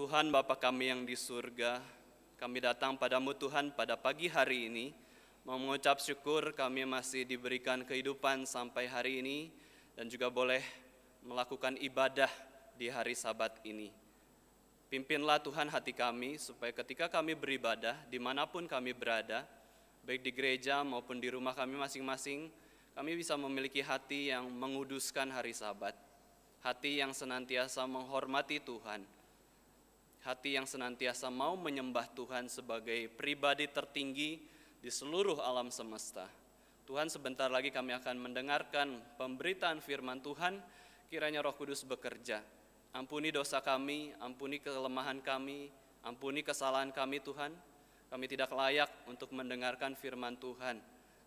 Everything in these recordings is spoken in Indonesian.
Tuhan Bapa kami yang di surga, kami datang padamu Tuhan pada pagi hari ini, mau mengucap syukur kami masih diberikan kehidupan sampai hari ini, dan juga boleh melakukan ibadah di hari Sabat ini. Pimpinlah Tuhan hati kami, supaya ketika kami beribadah, dimanapun kami berada, baik di gereja maupun di rumah kami masing-masing, kami bisa memiliki hati yang menguduskan hari Sabat, hati yang senantiasa menghormati Tuhan, hati yang senantiasa mau menyembah Tuhan sebagai pribadi tertinggi di seluruh alam semesta. Tuhan, sebentar lagi kami akan mendengarkan pemberitaan firman Tuhan, kiranya Roh Kudus bekerja. Ampuni dosa kami, ampuni kelemahan kami, ampuni kesalahan kami Tuhan. Kami tidak layak untuk mendengarkan firman Tuhan,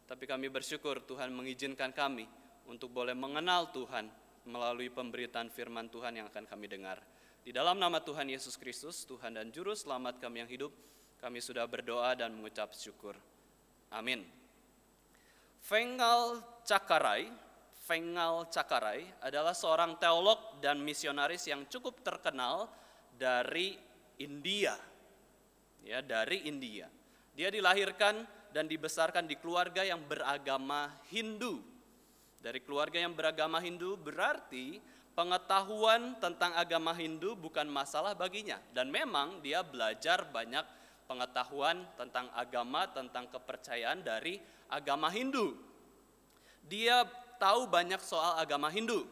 tapi kami bersyukur Tuhan mengizinkan kami untuk boleh mengenal Tuhan melalui pemberitaan firman Tuhan yang akan kami dengar. Di dalam nama Tuhan Yesus Kristus, Tuhan dan Juru Selamat kami yang hidup, kami sudah berdoa dan mengucap syukur. Amin. Fengal Cakaray adalah seorang teolog dan misionaris yang cukup terkenal dari India. Ya, dari India. Dia dilahirkan dan dibesarkan di keluarga yang beragama Hindu. Dari keluarga yang beragama Hindu berarti pengetahuan tentang agama Hindu bukan masalah baginya. Dan memang dia belajar banyak pengetahuan tentang agama, tentang kepercayaan dari agama Hindu. Dia tahu banyak soal agama Hindu.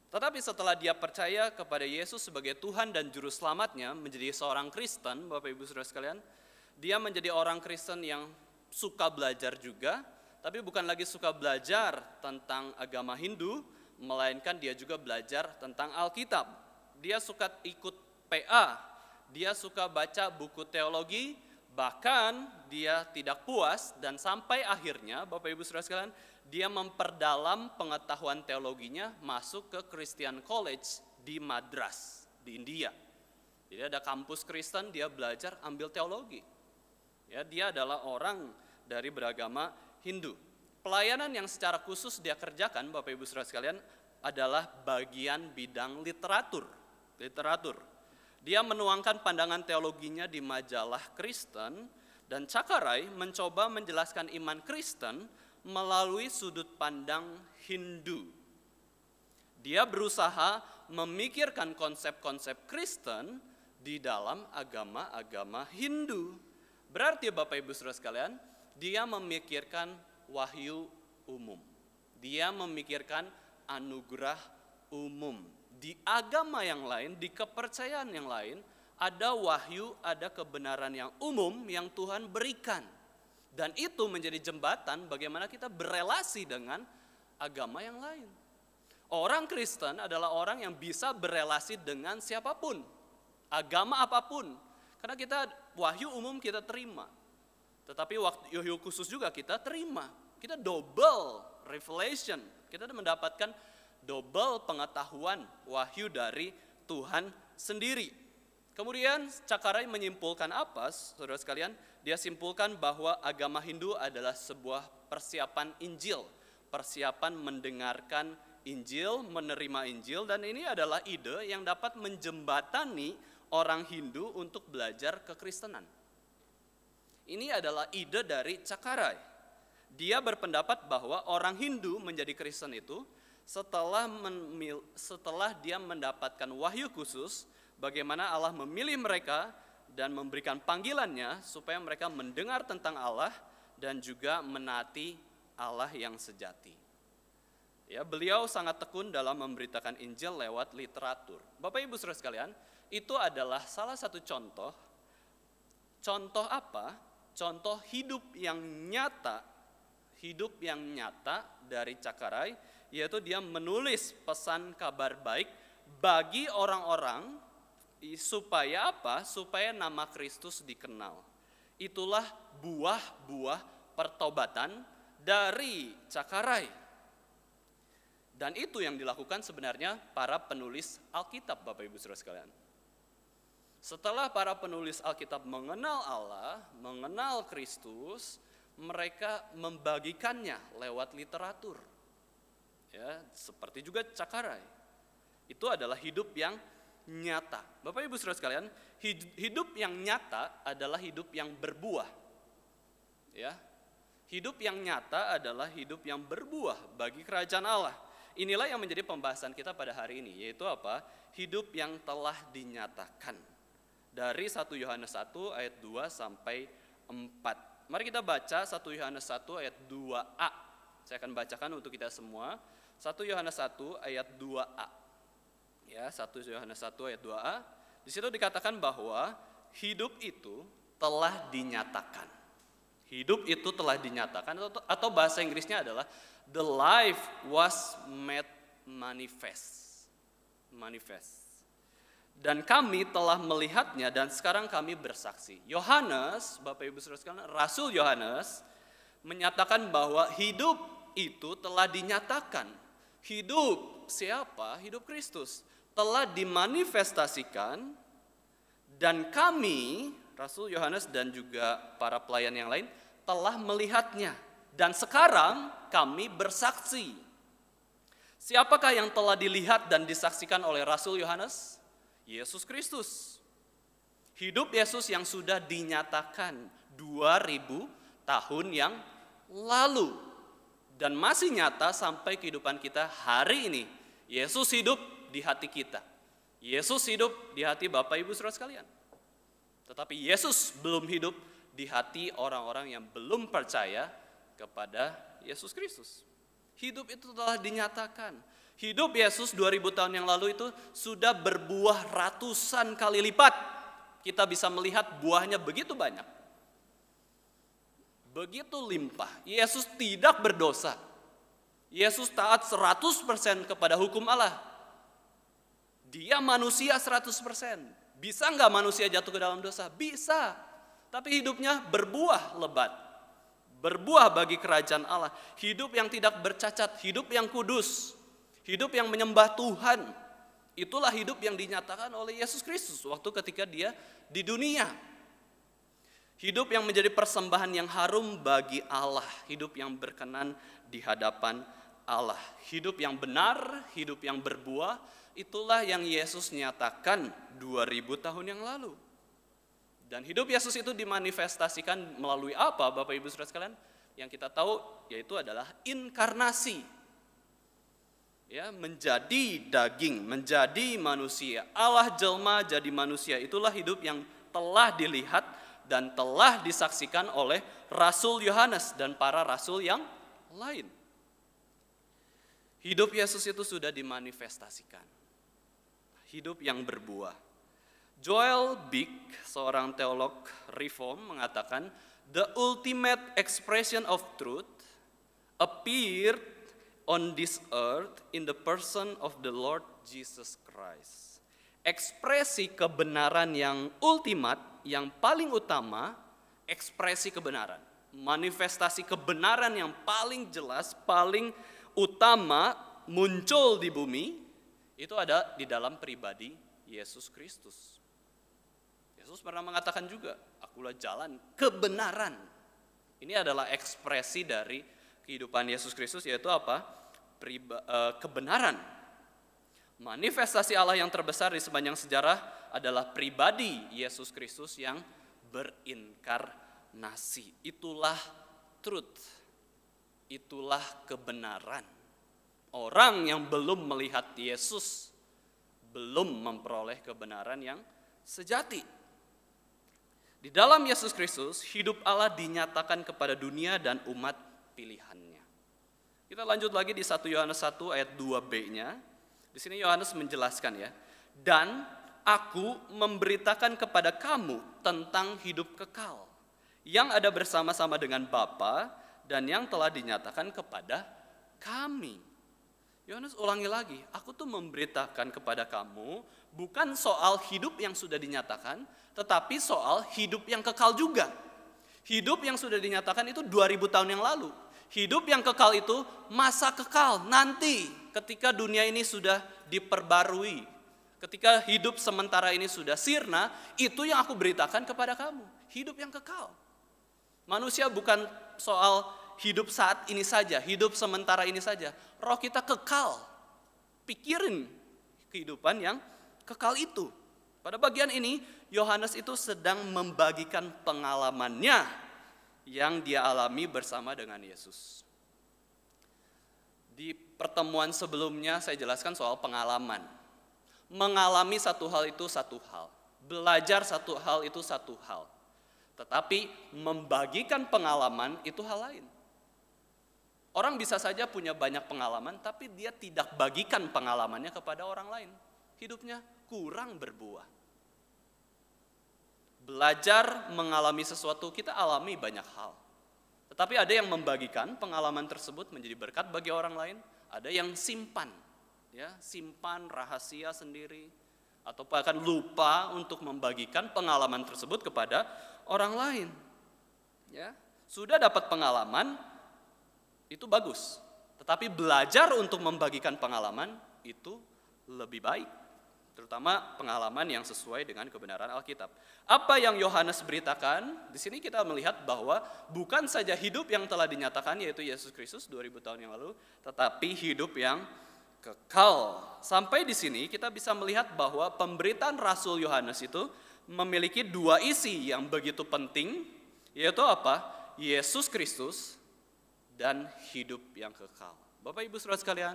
Tetapi setelah dia percaya kepada Yesus sebagai Tuhan dan Juru Selamatnya, menjadi seorang Kristen, Bapak Ibu Saudara sekalian, dia menjadi orang Kristen yang suka belajar juga, tapi bukan lagi suka belajar tentang agama Hindu, melainkan dia juga belajar tentang Alkitab. Dia suka ikut PA, dia suka baca buku teologi, bahkan dia tidak puas dan sampai akhirnya, Bapak Ibu Saudara sekalian, dia memperdalam pengetahuan teologinya masuk ke Christian College di Madras, di India. Jadi ada kampus Kristen, dia belajar ambil teologi. Ya, dia adalah orang dari beragama Hindu. Pelayanan yang secara khusus dia kerjakan, Bapak Ibu Saudara sekalian, adalah bagian bidang literatur. Dia menuangkan pandangan teologinya di majalah Kristen, dan Cakaray mencoba menjelaskan iman Kristen melalui sudut pandang Hindu. Dia berusaha memikirkan konsep-konsep Kristen di dalam agama-agama Hindu. Berarti Bapak Ibu Saudara sekalian, dia memikirkan wahyu umum. Dia memikirkan anugerah umum. Di agama yang lain, di kepercayaan yang lain, ada wahyu, ada kebenaran yang umum yang Tuhan berikan. Dan itu menjadi jembatan bagaimana kita berelasi dengan agama yang lain. Orang Kristen adalah orang yang bisa berelasi dengan siapapun, agama apapun. Karena kita wahyu umum kita terima, tetapi wahyu khusus juga kita terima. Kita double revelation, kita mendapatkan double pengetahuan wahyu dari Tuhan sendiri. Kemudian Cakaray menyimpulkan apa, saudara sekalian? Dia simpulkan bahwa agama Hindu adalah sebuah persiapan Injil, persiapan mendengarkan Injil, menerima Injil, dan ini adalah ide yang dapat menjembatani orang Hindu untuk belajar kekristenan. Ini adalah ide dari Cakaray. Dia berpendapat bahwa orang Hindu menjadi Kristen itu setelah dia mendapatkan wahyu khusus, bagaimana Allah memilih mereka dan memberikan panggilannya supaya mereka mendengar tentang Allah dan juga menaati Allah yang sejati. Ya, beliau sangat tekun dalam memberitakan Injil lewat literatur. Bapak Ibu Saudara sekalian, itu adalah salah satu contoh. Contoh apa? Contoh hidup yang nyata dari Cakaray, yaitu dia menulis pesan kabar baik bagi orang-orang. Supaya apa? Supaya nama Kristus dikenal. Itulah buah-buah pertobatan dari Cakaray. Dan itu yang dilakukan sebenarnya para penulis Alkitab, Bapak Ibu Saudara sekalian. Setelah para penulis Alkitab mengenal Allah, mengenal Kristus, mereka membagikannya lewat literatur. Ya, seperti juga Cakaray. Itu adalah hidup yang nyata. Bapak Ibu Saudara sekalian, hidup yang nyata adalah hidup yang berbuah. Ya. Hidup yang nyata adalah hidup yang berbuah bagi kerajaan Allah. Inilah yang menjadi pembahasan kita pada hari ini, yaitu apa? Hidup yang telah dinyatakan. Dari 1 Yohanes 1 ayat 2 sampai 4. Mari kita baca 1 Yohanes 1 ayat 2a. Saya akan bacakan untuk kita semua. 1 Yohanes 1 ayat 2a. Ya, 1 Yohanes 1 ayat 2a. Di situ dikatakan bahwa hidup itu telah dinyatakan. Hidup itu telah dinyatakan, atau bahasa Inggrisnya adalah the life was made manifest. Manifest. Dan kami telah melihatnya dan sekarang kami bersaksi. Yohanes, Bapak Ibu Saudara sekalian, Rasul Yohanes menyatakan bahwa hidup itu telah dinyatakan. Hidup siapa? Hidup Kristus. Telah dimanifestasikan dan kami, Rasul Yohanes dan juga para pelayan yang lain, telah melihatnya. Dan sekarang kami bersaksi. Siapakah yang telah dilihat dan disaksikan oleh Rasul Yohanes? Yesus Kristus. Hidup Yesus yang sudah dinyatakan 2000 tahun yang lalu. Dan masih nyata sampai kehidupan kita hari ini. Yesus hidup di hati kita. Yesus hidup di hati Bapak Ibu Saudara sekalian. Tetapi Yesus belum hidup di hati orang-orang yang belum percaya kepada Yesus Kristus. Hidup itu telah dinyatakan. Hidup Yesus 2000 tahun yang lalu itu sudah berbuah ratusan kali lipat. Kita bisa melihat buahnya begitu banyak. Begitu limpah. Yesus tidak berdosa. Yesus taat 100% kepada hukum Allah. Dia manusia 100%. Bisa nggak manusia jatuh ke dalam dosa? Bisa. Tapi hidupnya berbuah lebat. Berbuah bagi kerajaan Allah. Hidup yang tidak bercacat. Hidup yang kudus. Hidup yang menyembah Tuhan. Itulah hidup yang dinyatakan oleh Yesus Kristus waktu ketika dia di dunia. Hidup yang menjadi persembahan yang harum bagi Allah. Hidup yang berkenan di hadapan Allah. Hidup yang benar, hidup yang berbuah. Itulah yang Yesus nyatakan 2000 tahun yang lalu. Dan hidup Yesus itu dimanifestasikan melalui apa Bapak Ibu Saudara sekalian? Yang kita tahu yaitu adalah inkarnasi. Ya, menjadi daging, menjadi manusia. Allah jelma jadi manusia. Itulah hidup yang telah dilihat dan telah disaksikan oleh Rasul Yohanes dan para rasul yang lain. Hidup Yesus itu sudah dimanifestasikan. Hidup yang berbuah. Joel Bick, seorang teolog reform, mengatakan, the ultimate expression of truth appeared on this earth in the person of the Lord Jesus Christ. Ekspresi kebenaran yang ultimat, yang paling utama, ekspresi kebenaran. Manifestasi kebenaran yang paling jelas, paling utama muncul di bumi, itu ada di dalam pribadi Yesus Kristus. Yesus pernah mengatakan juga, akulah jalan kebenaran. Ini adalah ekspresi dari kehidupan Yesus Kristus, yaitu apa? Kebenaran. Manifestasi Allah yang terbesar di sepanjang sejarah adalah pribadi Yesus Kristus yang berinkarnasi. Itulah truth. Itulah kebenaran. Orang yang belum melihat Yesus belum memperoleh kebenaran yang sejati. Di dalam Yesus Kristus, hidup Allah dinyatakan kepada dunia dan umat pilihannya. Kita lanjut lagi di 1 Yohanes 1 ayat 2b-nya. Di sini Yohanes menjelaskan ya. Dan aku memberitakan kepada kamu tentang hidup kekal yang ada bersama-sama dengan Bapa dan yang telah dinyatakan kepada kami. Yohanes ulangi lagi, aku tuh memberitakan kepada kamu bukan soal hidup yang sudah dinyatakan, tetapi soal hidup yang kekal juga. Hidup yang sudah dinyatakan itu 2000 tahun yang lalu. Hidup yang kekal itu masa kekal nanti ketika dunia ini sudah diperbarui. Ketika hidup sementara ini sudah sirna, itu yang aku beritakan kepada kamu. Hidup yang kekal. Manusia bukan soal hidup saat ini saja, hidup sementara ini saja. Roh kita kekal. Pikirin kehidupan yang kekal itu. Pada bagian ini, Yohanes itu sedang membagikan pengalamannya yang dia alami bersama dengan Yesus. Di pertemuan sebelumnya saya jelaskan soal pengalaman. Mengalami satu hal itu satu hal. Belajar satu hal itu satu hal. Tetapi membagikan pengalaman itu hal lain. Orang bisa saja punya banyak pengalaman, tapi dia tidak bagikan pengalamannya kepada orang lain. Hidupnya kurang berbuah. Belajar mengalami sesuatu, kita alami banyak hal. Tetapi ada yang membagikan pengalaman tersebut menjadi berkat bagi orang lain, ada yang simpan, ya, simpan rahasia sendiri, atau bahkan lupa untuk membagikan pengalaman tersebut kepada orang lain. Ya, sudah dapat pengalaman, itu bagus. Tetapi belajar untuk membagikan pengalaman itu lebih baik. Terutama pengalaman yang sesuai dengan kebenaran Alkitab. Apa yang Yohanes beritakan, di sini kita melihat bahwa bukan saja hidup yang telah dinyatakan yaitu Yesus Kristus 2000 tahun yang lalu, tetapi hidup yang kekal. Sampai di sini kita bisa melihat bahwa pemberitaan Rasul Yohanes itu memiliki dua isi yang begitu penting, yaitu apa? Yesus Kristus dan hidup yang kekal. Bapak Ibu Saudara sekalian,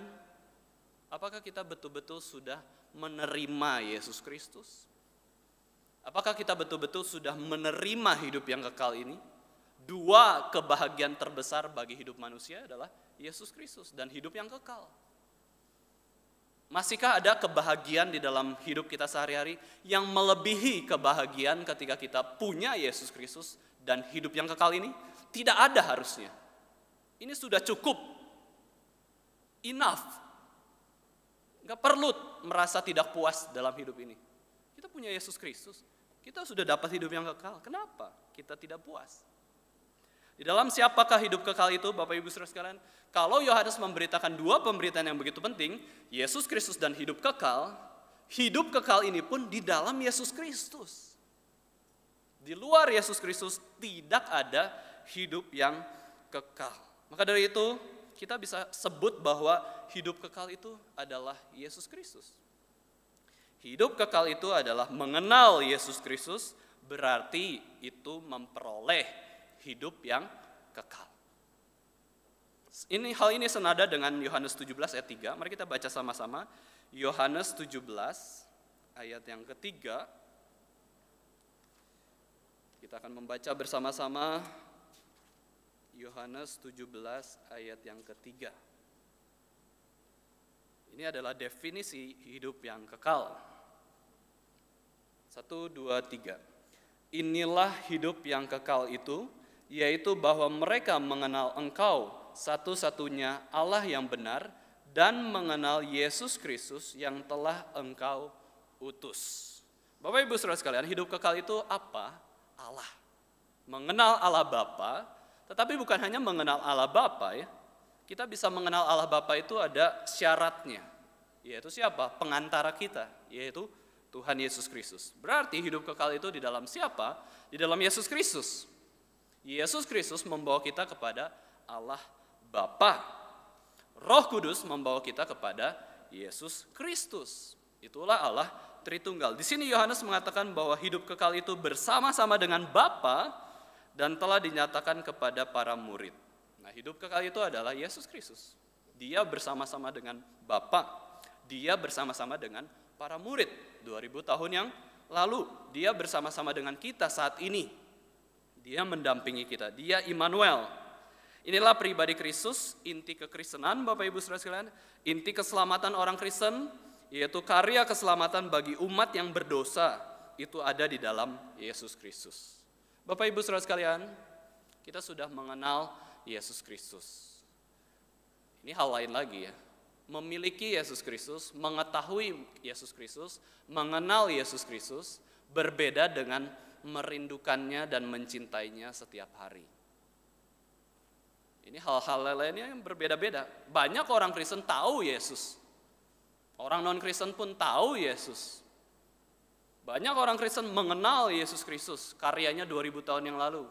apakah kita betul-betul sudah menerima Yesus Kristus? Apakah kita betul-betul sudah menerima hidup yang kekal ini? Dua kebahagiaan terbesar bagi hidup manusia adalah Yesus Kristus dan hidup yang kekal. Masihkah ada kebahagiaan di dalam hidup kita sehari-hari yang melebihi kebahagiaan ketika kita punya Yesus Kristus dan hidup yang kekal ini? Tidak ada harusnya. Ini sudah cukup. Enough. Gak perlu merasa tidak puas dalam hidup ini. Kita punya Yesus Kristus. Kita sudah dapat hidup yang kekal. Kenapa kita tidak puas? Di dalam siapakah hidup kekal itu, Bapak Ibu Saudara sekalian? Kalau Yohanes memberitakan dua pemberitaan yang begitu penting, Yesus Kristus dan hidup kekal ini pun di dalam Yesus Kristus. Di luar Yesus Kristus tidak ada hidup yang kekal. Maka dari itu, kita bisa sebut bahwa hidup kekal itu adalah Yesus Kristus. Hidup kekal itu adalah mengenal Yesus Kristus, berarti itu memperoleh hidup yang kekal. Hal ini senada dengan Yohanes 17 ayat 3. Mari kita baca sama-sama. Yohanes 17 ayat yang ketiga. Kita akan membaca bersama-sama Yohanes 17 ayat yang ketiga. Ini adalah definisi hidup yang kekal. 1, 2, 3. Inilah hidup yang kekal itu, yaitu bahwa mereka mengenal Engkau, satu-satunya Allah yang benar, dan mengenal Yesus Kristus yang telah Engkau utus. Bapak Ibu Saudara sekalian, hidup kekal itu apa? Allah. Mengenal Allah Bapa, tetapi bukan hanya mengenal Allah Bapa ya. Kita bisa mengenal Allah Bapa itu ada syaratnya. Yaitu siapa? Pengantara kita, yaitu Tuhan Yesus Kristus. Berarti hidup kekal itu di dalam siapa? Di dalam Yesus Kristus. Yesus Kristus membawa kita kepada Allah Bapa. Roh Kudus membawa kita kepada Yesus Kristus. Itulah Allah Tritunggal. Di sini Yohanes mengatakan bahwa hidup kekal itu bersama-sama dengan Bapa dan telah dinyatakan kepada para murid. Nah, hidup kekal itu adalah Yesus Kristus. Dia bersama-sama dengan Bapa. Dia bersama-sama dengan para murid 2000 tahun yang lalu. Dia bersama-sama dengan kita saat ini. Dia mendampingi kita. Dia Immanuel. Inilah pribadi Kristus, inti kekristenan Bapak Ibu Saudara sekalian. Inti keselamatan orang Kristen, yaitu karya keselamatan bagi umat yang berdosa, itu ada di dalam Yesus Kristus. Bapak Ibu Saudara sekalian, kita sudah mengenal Yesus Kristus. Ini hal lain lagi ya. Memiliki Yesus Kristus, mengetahui Yesus Kristus, mengenal Yesus Kristus, berbeda dengan merindukannya dan mencintainya setiap hari. Ini hal-hal lainnya yang berbeda-beda. Banyak orang Kristen tahu Yesus. Orang non-Kristen pun tahu Yesus. Banyak orang Kristen mengenal Yesus Kristus, karyanya 2000 tahun yang lalu.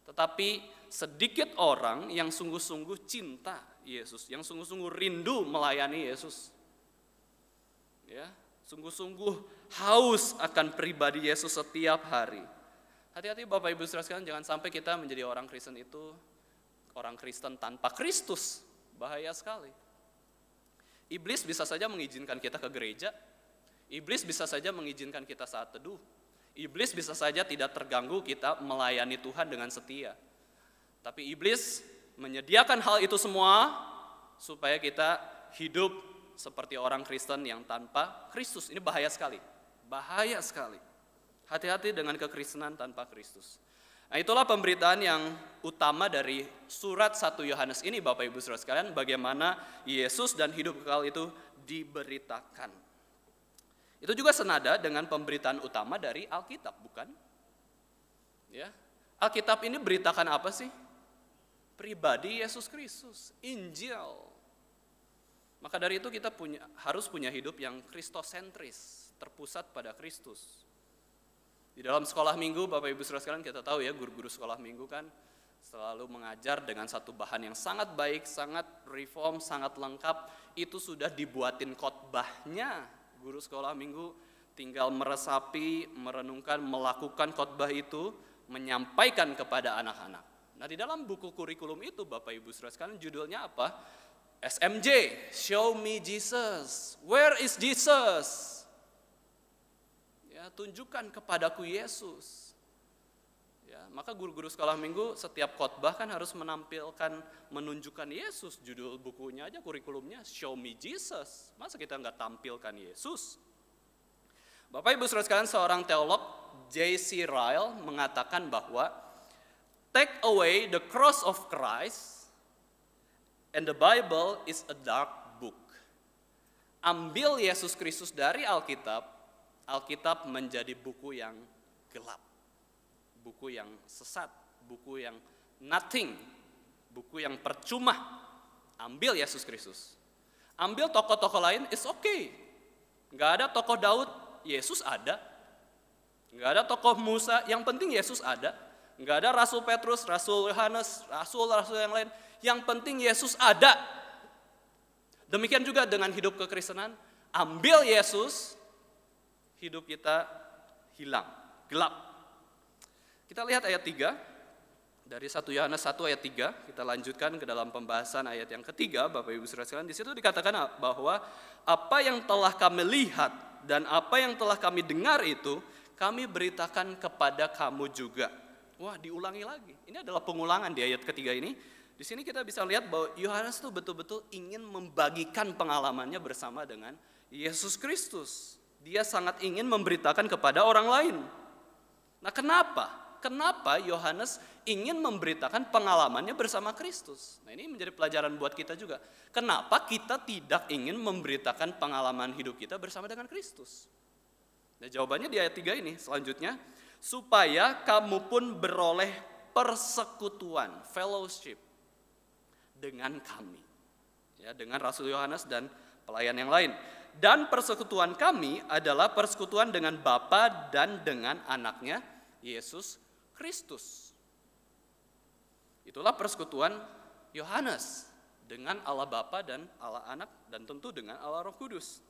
Tetapi sedikit orang yang sungguh-sungguh cinta Yesus, yang sungguh-sungguh rindu melayani Yesus. Ya, sungguh-sungguh haus akan pribadi Yesus setiap hari. Hati-hati Bapak Ibu Saudara sekalian, jangan sampai kita menjadi orang Kristen itu orang Kristen tanpa Kristus. Bahaya sekali. Iblis bisa saja mengizinkan kita ke gereja. Iblis bisa saja mengizinkan kita saat teduh. Iblis bisa saja tidak terganggu kita melayani Tuhan dengan setia. Tapi iblis menyediakan hal itu semua supaya kita hidup seperti orang Kristen yang tanpa Kristus. Ini bahaya sekali. Bahaya sekali. Hati-hati dengan kekristenan tanpa Kristus. Nah, itulah pemberitaan yang utama dari surat 1 Yohanes ini Bapak Ibu Saudara sekalian, bagaimana Yesus dan hidup kekal itu diberitakan. Itu juga senada dengan pemberitaan utama dari Alkitab, bukan? Ya. Alkitab ini beritakan apa sih? Pribadi Yesus Kristus, Injil. Maka dari itu kita harus punya hidup yang kristosentris, terpusat pada Kristus. Di dalam sekolah minggu, Bapak Ibu Saudara sekalian, kita tahu ya, guru-guru sekolah minggu kan selalu mengajar dengan satu bahan yang sangat baik, sangat reform, sangat lengkap. Itu sudah dibuatin khotbahnya. Guru sekolah minggu tinggal meresapi, merenungkan, melakukan khotbah itu, menyampaikan kepada anak-anak. Nah, di dalam buku kurikulum itu Bapak Ibu Saudara sekalian, judulnya apa? SMJ, Show Me Jesus. Where is Jesus? Ya, tunjukkan kepadaku Yesus. Ya, maka guru-guru sekolah minggu setiap khotbah kan harus menunjukkan Yesus. Judul bukunya aja, kurikulumnya Show Me Jesus. Masa kita nggak tampilkan Yesus? Bapak Ibu Saudara sekalian, seorang teolog J.C. Ryle mengatakan bahwa take away the cross of Christ and the Bible is a dark book. Ambil Yesus Kristus dari Alkitab, Alkitab menjadi buku yang gelap, buku yang sesat, buku yang nothing, buku yang percuma. Ambil Yesus Kristus. Ambil tokoh-tokoh lain, it's okay. Nggak ada tokoh Daud, Yesus ada. Nggak ada tokoh Musa, yang penting Yesus ada. Nggak ada Rasul Petrus, Rasul Yohanes, Rasul yang lain. Yang penting Yesus ada. Demikian juga dengan hidup kekristenan. Ambil Yesus, hidup kita hilang, gelap. Kita lihat ayat 3, dari 1 Yohanes 1 ayat 3, kita lanjutkan ke dalam pembahasan ayat yang ketiga, Bapak Ibu Saudara sekalian. Di situ dikatakan bahwa apa yang telah kami lihat dan apa yang telah kami dengar itu, kami beritakan kepada kamu juga. Wah, diulangi lagi. Ini adalah pengulangan di ayat ketiga ini. Di sini kita bisa lihat bahwa Yohanes itu betul-betul ingin membagikan pengalamannya bersama dengan Yesus Kristus. Dia sangat ingin memberitakan kepada orang lain. Nah, kenapa? Kenapa Yohanes ingin memberitakan pengalamannya bersama Kristus? Nah, ini menjadi pelajaran buat kita juga. Kenapa kita tidak ingin memberitakan pengalaman hidup kita bersama dengan Kristus? Nah, jawabannya di ayat 3 ini selanjutnya. Supaya kamu pun beroleh persekutuan, fellowship dengan kami. Ya, dengan Rasul Yohanes dan pelayan yang lain. Dan persekutuan kami adalah persekutuan dengan Bapa dan dengan anaknya Yesus Kristus. Itulah persekutuan Yohanes dengan Allah Bapa dan Allah Anak dan tentu dengan Allah Roh Kudus.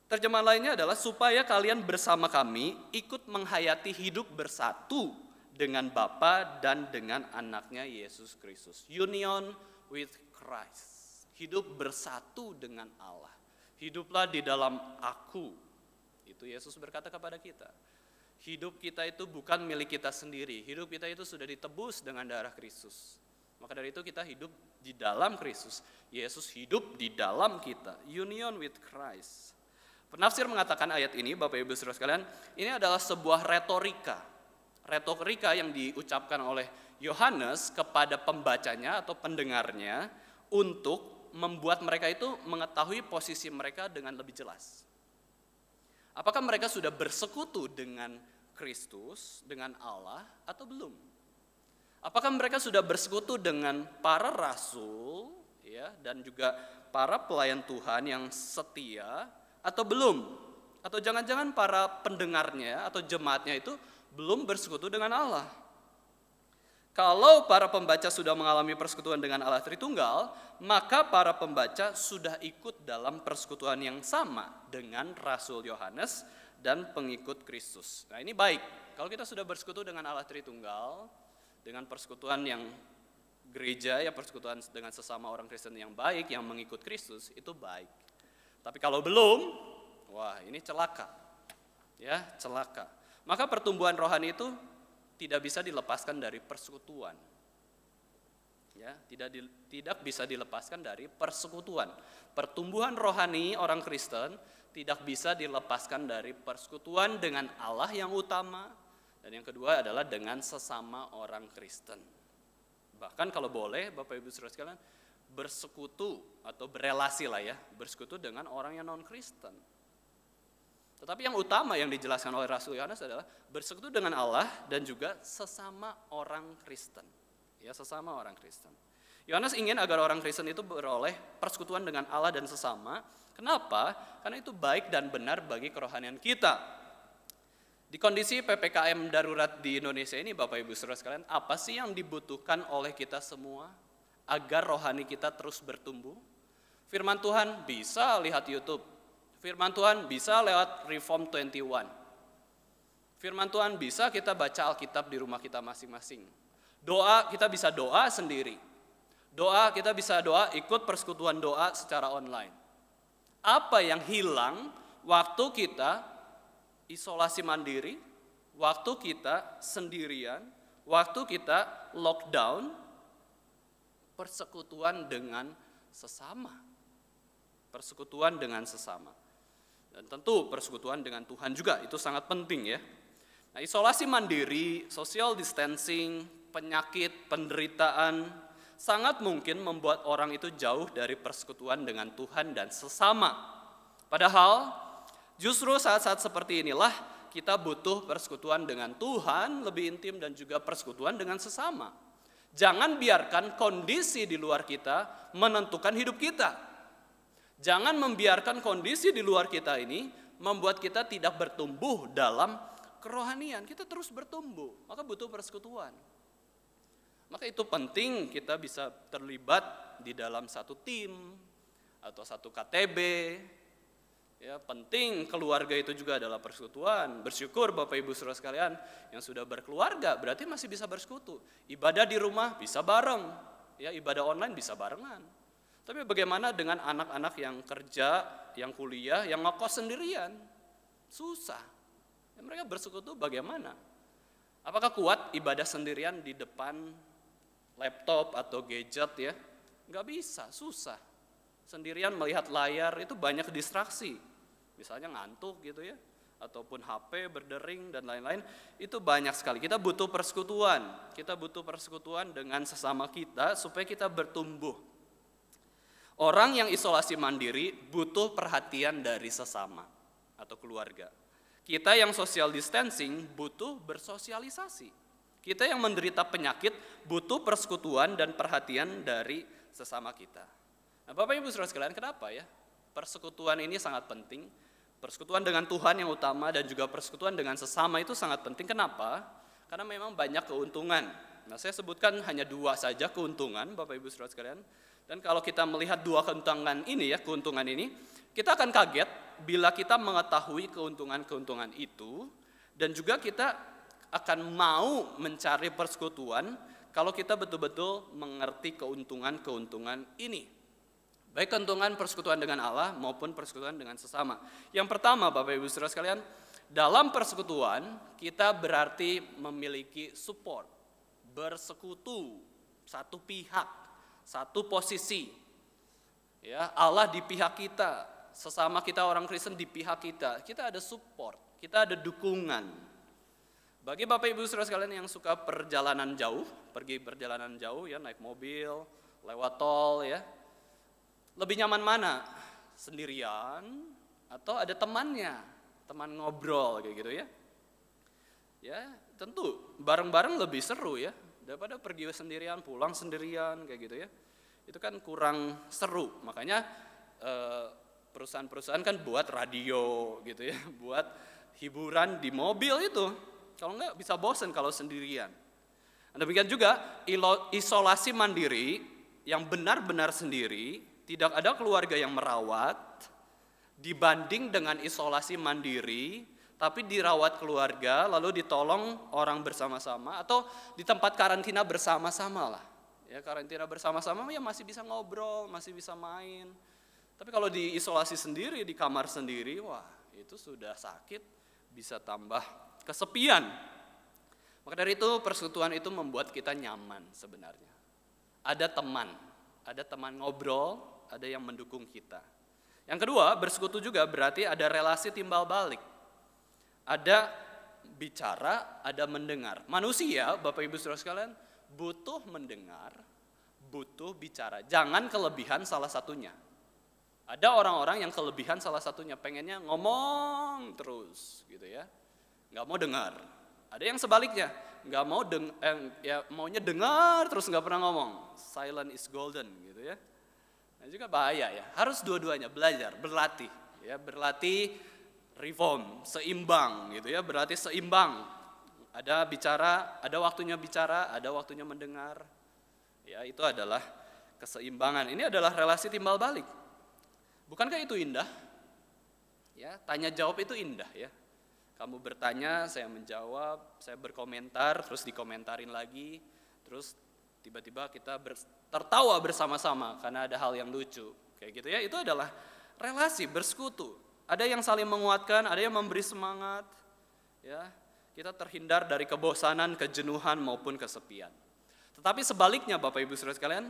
Terjemahan lainnya adalah supaya kalian bersama kami ikut menghayati hidup bersatu dengan Bapa dan dengan anaknya Yesus Kristus. Union with Christ. Hidup bersatu dengan Allah. Hiduplah di dalam aku. Itu Yesus berkata kepada kita. Hidup kita itu bukan milik kita sendiri. Hidup kita itu sudah ditebus dengan darah Kristus. Maka dari itu kita hidup di dalam Kristus. Yesus hidup di dalam kita. Union with Christ. Penafsir mengatakan ayat ini, Bapak Ibu Saudara sekalian, ini adalah sebuah retorika. Retorika yang diucapkan oleh Yohanes kepada pembacanya atau pendengarnya untuk membuat mereka itu mengetahui posisi mereka dengan lebih jelas. Apakah mereka sudah bersekutu dengan Kristus, dengan Allah, atau belum? Apakah mereka sudah bersekutu dengan para rasul, ya, dan juga para pelayan Tuhan yang setia, atau belum? Atau jangan-jangan para pendengarnya atau jemaatnya itu belum bersekutu dengan Allah? Kalau para pembaca sudah mengalami persekutuan dengan Allah Tritunggal, maka para pembaca sudah ikut dalam persekutuan yang sama dengan Rasul Yohanes dan pengikut Kristus. Nah, ini baik. Kalau kita sudah bersekutu dengan Allah Tritunggal, dengan persekutuan yang gereja, ya persekutuan dengan sesama orang Kristen yang baik, yang mengikut Kristus, itu baik. Tapi kalau belum, wah ini celaka. Ya, celaka. Maka pertumbuhan rohani itu tidak bisa dilepaskan dari persekutuan. Ya, tidak bisa dilepaskan dari persekutuan. Pertumbuhan rohani orang Kristen tidak bisa dilepaskan dari persekutuan dengan Allah yang utama, dan yang kedua adalah dengan sesama orang Kristen. Bahkan kalau boleh, Bapak Ibu Saudara sekalian, bersekutu atau berelasi lah ya, bersekutu dengan orang yang non-Kristen. Tetapi yang utama yang dijelaskan oleh Rasul Yohanes adalah bersekutu dengan Allah dan juga sesama orang Kristen. Ya, sesama orang Kristen. Yohanes ingin agar orang Kristen itu beroleh persekutuan dengan Allah dan sesama. Kenapa? Karena itu baik dan benar bagi kerohanian kita. Di kondisi PPKM darurat di Indonesia ini, Bapak Ibu Saudara sekalian, apa sih yang dibutuhkan oleh kita semua agar rohani kita terus bertumbuh? Firman Tuhan bisa lihat YouTube. Firman Tuhan bisa lewat Reform 21. Firman Tuhan bisa kita baca Alkitab di rumah kita masing-masing. Doa, kita bisa doa sendiri. Doa, kita bisa doa, ikut persekutuan doa secara online. Apa yang hilang waktu kita isolasi mandiri, waktu kita sendirian, waktu kita lockdown? Persekutuan dengan sesama. Persekutuan dengan sesama. Dan tentu persekutuan dengan Tuhan juga, itu sangat penting ya. Nah, isolasi mandiri, social distancing, penyakit, penderitaan, sangat mungkin membuat orang itu jauh dari persekutuan dengan Tuhan dan sesama. Padahal, justru saat-saat seperti inilah kita butuh persekutuan dengan Tuhan, lebih intim dan juga persekutuan dengan sesama. Jangan biarkan kondisi di luar kita menentukan hidup kita. Jangan membiarkan kondisi di luar kita ini membuat kita tidak bertumbuh dalam kerohanian. Kita terus bertumbuh, maka butuh persekutuan. Maka itu penting kita bisa terlibat di dalam satu tim atau satu KTB. Ya, penting keluarga itu juga adalah persekutuan. Bersyukur Bapak Ibu Saudara sekalian yang sudah berkeluarga, berarti masih bisa bersekutu. Ibadah di rumah bisa bareng, ya, ibadah online bisa barengan. Tapi bagaimana dengan anak-anak yang kerja, yang kuliah, yang ngekos sendirian? Susah. Ya, mereka bersekutu bagaimana? Apakah kuat ibadah sendirian di depan laptop atau gadget ya? Nggak bisa, susah. Sendirian melihat layar itu banyak distraksi. Misalnya ngantuk gitu ya, ataupun HP berdering dan lain-lain. Itu banyak sekali. Kita butuh persekutuan. Kita butuh persekutuan dengan sesama kita supaya kita bertumbuh. Orang yang isolasi mandiri butuh perhatian dari sesama atau keluarga. Kita yang social distancing butuh bersosialisasi. Kita yang menderita penyakit butuh persekutuan dan perhatian dari sesama kita. Nah, Bapak Ibu Saudara sekalian, kenapa ya? Persekutuan ini sangat penting. Persekutuan dengan Tuhan yang utama dan juga persekutuan dengan sesama itu sangat penting. Kenapa? Karena memang banyak keuntungan. Nah, saya sebutkan hanya 2 saja keuntungan, Bapak Ibu Saudara sekalian. Dan kalau kita melihat 2 keuntungan ini, kita akan kaget bila kita mengetahui keuntungan-keuntungan itu, dan juga kita akan mau mencari persekutuan kalau kita betul-betul mengerti keuntungan-keuntungan ini. Baik keuntungan persekutuan dengan Allah maupun persekutuan dengan sesama. Yang pertama, Bapak Ibu Saudara sekalian, dalam persekutuan kita berarti memiliki support, bersekutu, satu pihak. Satu posisi, ya, Allah di pihak kita, sesama kita orang Kristen di pihak kita. Kita ada support, kita ada dukungan. Bagi Bapak Ibu Saudara sekalian yang suka perjalanan jauh, pergi perjalanan jauh ya, naik mobil, lewat tol ya, lebih nyaman mana? Sendirian atau ada temannya, teman ngobrol kayak gitu ya? Ya, tentu bareng-bareng lebih seru ya. Daripada pergi sendirian, pulang sendirian, kayak gitu ya. Itu kan kurang seru. Makanya perusahaan-perusahaan kan buat radio gitu ya, buat hiburan di mobil itu. Kalau enggak bisa bosen kalau sendirian. Demikian juga isolasi mandiri yang benar-benar sendiri, tidak ada keluarga yang merawat, dibanding dengan isolasi mandiri, tapi dirawat keluarga, lalu ditolong orang bersama-sama, atau di tempat karantina bersama-sama lah. Ya, karantina bersama-sama ya masih bisa ngobrol, masih bisa main. Tapi kalau diisolasi sendiri, di kamar sendiri, wah itu sudah sakit, bisa tambah kesepian. Maka dari itu persekutuan itu membuat kita nyaman sebenarnya. Ada teman ngobrol, ada yang mendukung kita. Yang kedua, bersekutu juga berarti ada relasi timbal balik. Ada bicara, ada mendengar. Manusia, Bapak Ibu Saudara sekalian, butuh mendengar, butuh bicara. Jangan kelebihan salah satunya. Ada orang-orang yang kelebihan salah satunya, pengennya ngomong terus gitu ya. Nggak mau dengar. Ada yang sebaliknya, nggak mau maunya dengar terus nggak pernah ngomong. Silent is golden gitu ya. Nah juga bahaya ya. Harus dua-duanya belajar, berlatih ya, berlatih reform, seimbang gitu ya, berlatih seimbang. Ada bicara, ada waktunya bicara, ada waktunya mendengar. Ya, itu adalah keseimbangan. Ini adalah relasi timbal balik. Bukankah itu indah? Ya, tanya jawab itu indah ya. Kamu bertanya, saya menjawab, saya berkomentar, terus dikomentarin lagi, terus tiba-tiba kita tertawa bersama-sama karena ada hal yang lucu. Kayak gitu ya, itu adalah relasi bersekutu. Ada yang saling menguatkan, ada yang memberi semangat. Ya, kita terhindar dari kebosanan, kejenuhan maupun kesepian. Tetapi sebaliknya Bapak Ibu Saudara sekalian,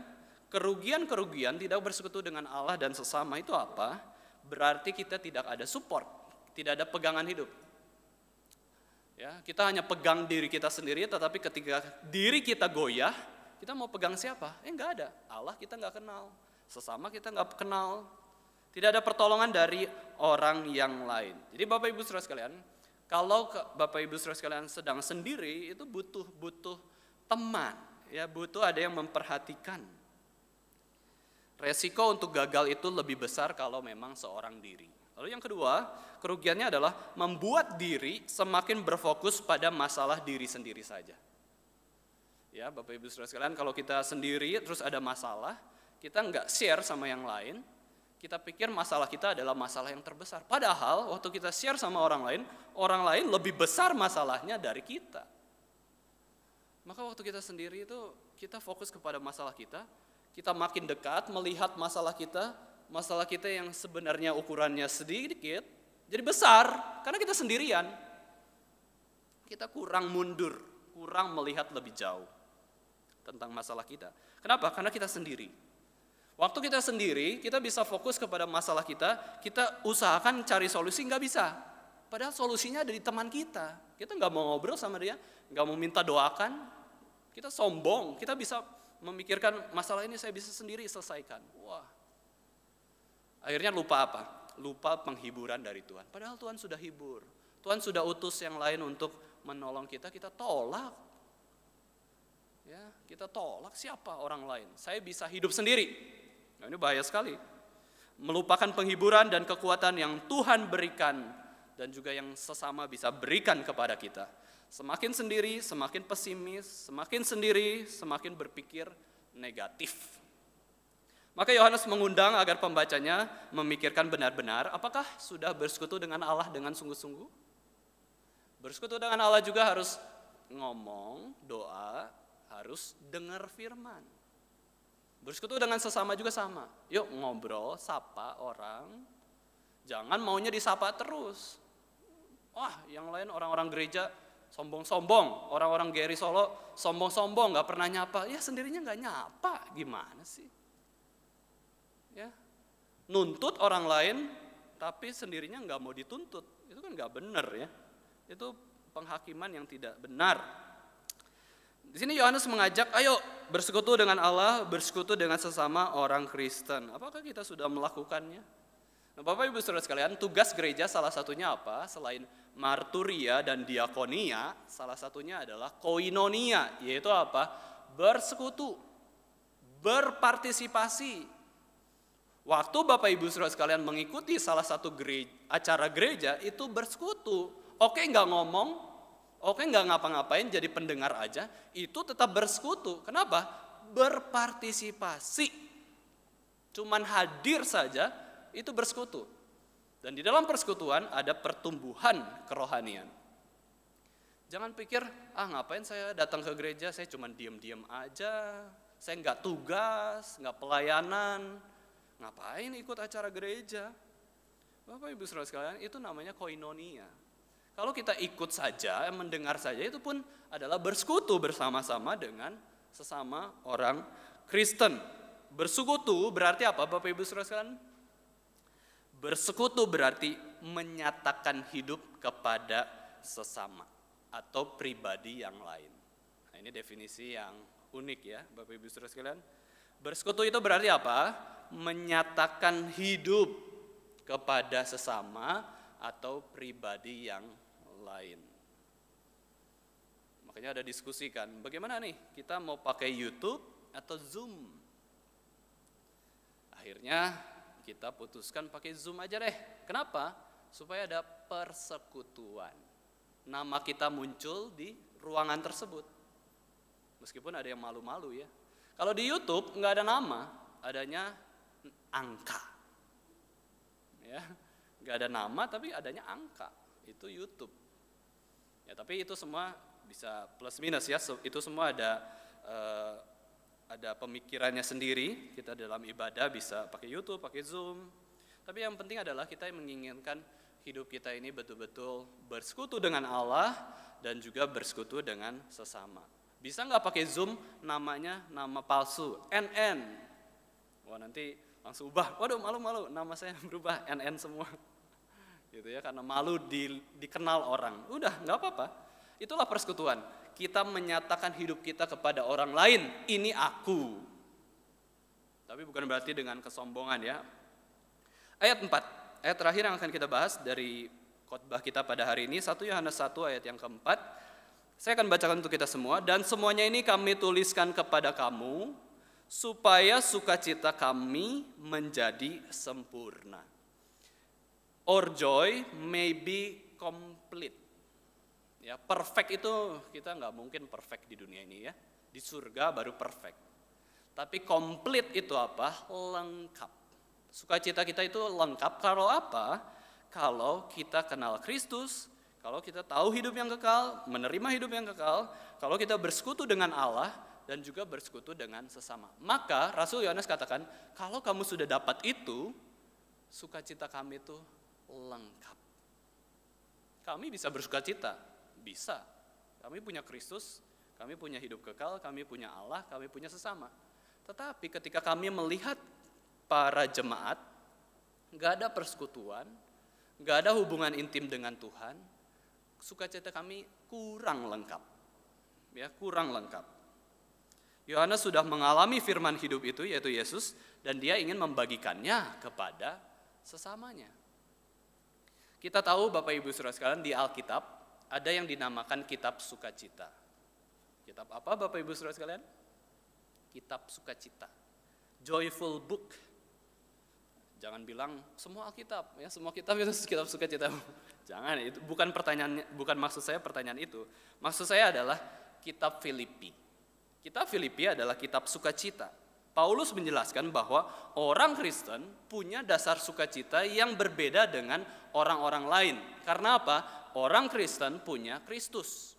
kerugian-kerugian tidak bersekutu dengan Allah dan sesama itu apa? Berarti kita tidak ada support, tidak ada pegangan hidup. Ya, kita hanya pegang diri kita sendiri, tetapi ketika diri kita goyah, kita mau pegang siapa? Enggak ada. Allah kita enggak kenal, sesama kita enggak kenal. Tidak ada pertolongan dari orang yang lain. Jadi Bapak Ibu Saudara sekalian, kalau Bapak Ibu Saudara sekalian sedang sendiri, itu butuh teman, ya, butuh ada yang memperhatikan. Resiko untuk gagal itu lebih besar kalau memang seorang diri. Lalu yang kedua, kerugiannya adalah membuat diri semakin berfokus pada masalah diri sendiri saja. Ya, Bapak Ibu Saudara sekalian, kalau kita sendiri terus ada masalah, kita enggak share sama yang lain, kita pikir masalah kita adalah masalah yang terbesar. Padahal waktu kita share sama orang lain lebih besar masalahnya dari kita. Maka waktu kita sendiri itu kita fokus kepada masalah kita makin dekat melihat masalah kita yang sebenarnya ukurannya sedikit, jadi besar karena kita sendirian. Kita kurang mundur, kurang melihat lebih jauh tentang masalah kita. Kenapa? Karena kita sendiri. Waktu kita sendiri, kita bisa fokus kepada masalah kita usahakan cari solusi, nggak bisa. Padahal solusinya ada di teman kita. Kita nggak mau ngobrol sama dia, nggak mau minta doakan, kita sombong, kita bisa memikirkan masalah ini saya bisa sendiri selesaikan. Wah, akhirnya lupa apa? Lupa penghiburan dari Tuhan. Padahal Tuhan sudah hibur, Tuhan sudah utus yang lain untuk menolong kita tolak. Ya, kita tolak siapa orang lain? Saya bisa hidup sendiri. Nah, ini bahaya sekali. Melupakan penghiburan dan kekuatan yang Tuhan berikan dan juga yang sesama bisa berikan kepada kita. Semakin sendiri, semakin pesimis, semakin sendiri, semakin berpikir negatif. Maka Yohanes mengundang agar pembacanya memikirkan benar-benar apakah sudah bersekutu dengan Allah dengan sungguh-sungguh. Bersekutu dengan Allah juga harus ngomong, doa, harus dengar firman. Bersekutu dengan sesama juga sama. Yuk ngobrol, sapa orang. Jangan maunya disapa terus. Wah, yang lain orang-orang gereja sombong-sombong. Orang-orang GRI Solo sombong-sombong, gak pernah nyapa. Ya sendirinya gak nyapa, gimana sih? Ya, nuntut orang lain, tapi sendirinya gak mau dituntut. Itu kan gak benar ya. Itu penghakiman yang tidak benar. Di sini Yohanes mengajak, ayo bersekutu dengan Allah, bersekutu dengan sesama orang Kristen. Apakah kita sudah melakukannya? Nah, Bapak Ibu Saudara sekalian, tugas gereja salah satunya apa? Selain marturia dan diakonia, salah satunya adalah koinonia, yaitu apa? Bersekutu, berpartisipasi. Waktu Bapak Ibu Saudara sekalian mengikuti salah satu acara gereja, itu bersekutu. Oke, nggak ngomong, Oke, nggak ngapa-ngapain, jadi pendengar aja, itu tetap bersekutu. Kenapa? Berpartisipasi. Cuman hadir saja, itu bersekutu. Dan di dalam persekutuan ada pertumbuhan kerohanian. Jangan pikir, ngapain saya datang ke gereja, saya cuman diam-diam aja, saya nggak tugas, nggak pelayanan, ngapain ikut acara gereja. Bapak Ibu Saudara sekalian, itu namanya koinonia. Kalau kita ikut saja, mendengar saja, itu pun adalah bersekutu bersama-sama dengan sesama orang Kristen. Bersekutu berarti apa Bapak Ibu Saudara sekalian? Bersekutu berarti menyatakan hidup kepada sesama atau pribadi yang lain. Nah, ini definisi yang unik ya Bapak Ibu Saudara sekalian. Bersekutu itu berarti apa? Menyatakan hidup kepada sesama atau pribadi yang lain. Makanya ada diskusi kan, bagaimana nih kita mau pakai YouTube atau Zoom? Akhirnya kita putuskan pakai Zoom aja deh. Kenapa? Supaya ada persekutuan. Nama kita muncul di ruangan tersebut. Meskipun ada yang malu-malu ya. Kalau di YouTube nggak ada nama, adanya angka. Ya, nggak ada nama tapi adanya angka. Itu YouTube. Ya, tapi itu semua bisa plus minus ya. Itu semua ada pemikirannya sendiri. Kita dalam ibadah bisa pakai YouTube, pakai Zoom. Tapi yang penting adalah kita menginginkan hidup kita ini betul-betul bersekutu dengan Allah dan juga bersekutu dengan sesama. Bisa nggak pakai Zoom namanya nama palsu, NN. Wah, nanti langsung ubah. Waduh, malu-malu, nama saya berubah NN semua. Gitu ya, karena malu dikenal orang. Udah, nggak apa-apa. Itulah persekutuan. Kita menyatakan hidup kita kepada orang lain. Ini aku. Tapi bukan berarti dengan kesombongan ya. Ayat 4. Ayat terakhir yang akan kita bahas dari khotbah kita pada hari ini. 1 Yohanes 1 ayat yang keempat. Saya akan bacakan untuk kita semua. Dan semuanya ini kami tuliskan kepada kamu, supaya sukacita kami menjadi sempurna. Our joy may be complete. Ya, perfect itu kita nggak mungkin perfect di dunia ini ya. Di surga baru perfect. Tapi complete itu apa? Lengkap. Sukacita kita itu lengkap kalau apa? Kalau kita kenal Kristus, kalau kita tahu hidup yang kekal, menerima hidup yang kekal, kalau kita bersekutu dengan Allah dan juga bersekutu dengan sesama. Maka Rasul Yohanes katakan, kalau kamu sudah dapat itu, sukacita kami itu lengkap. Kami bisa bersukacita, bisa. Kami punya Kristus, kami punya hidup kekal, kami punya Allah, kami punya sesama. Tetapi ketika kami melihat para jemaat, gak ada persekutuan, gak ada hubungan intim dengan Tuhan, sukacita kami kurang lengkap. Ya, kurang lengkap. Yohanes sudah mengalami firman hidup itu, yaitu Yesus, dan dia ingin membagikannya kepada sesamanya. Kita tahu Bapak Ibu Saudara sekalian di Alkitab ada yang dinamakan kitab sukacita. Kitab apa Bapak Ibu Saudara sekalian? Kitab sukacita. Joyful book. Jangan bilang semua Alkitab, ya semua kitab itu kitab sukacita. Jangan, itu bukan pertanyaannya, bukan maksud saya pertanyaan itu. Maksud saya adalah kitab Filipi. Kitab Filipi adalah kitab sukacita. Paulus menjelaskan bahwa orang Kristen punya dasar sukacita yang berbeda dengan orang-orang lain. Karena apa? Orang Kristen punya Kristus.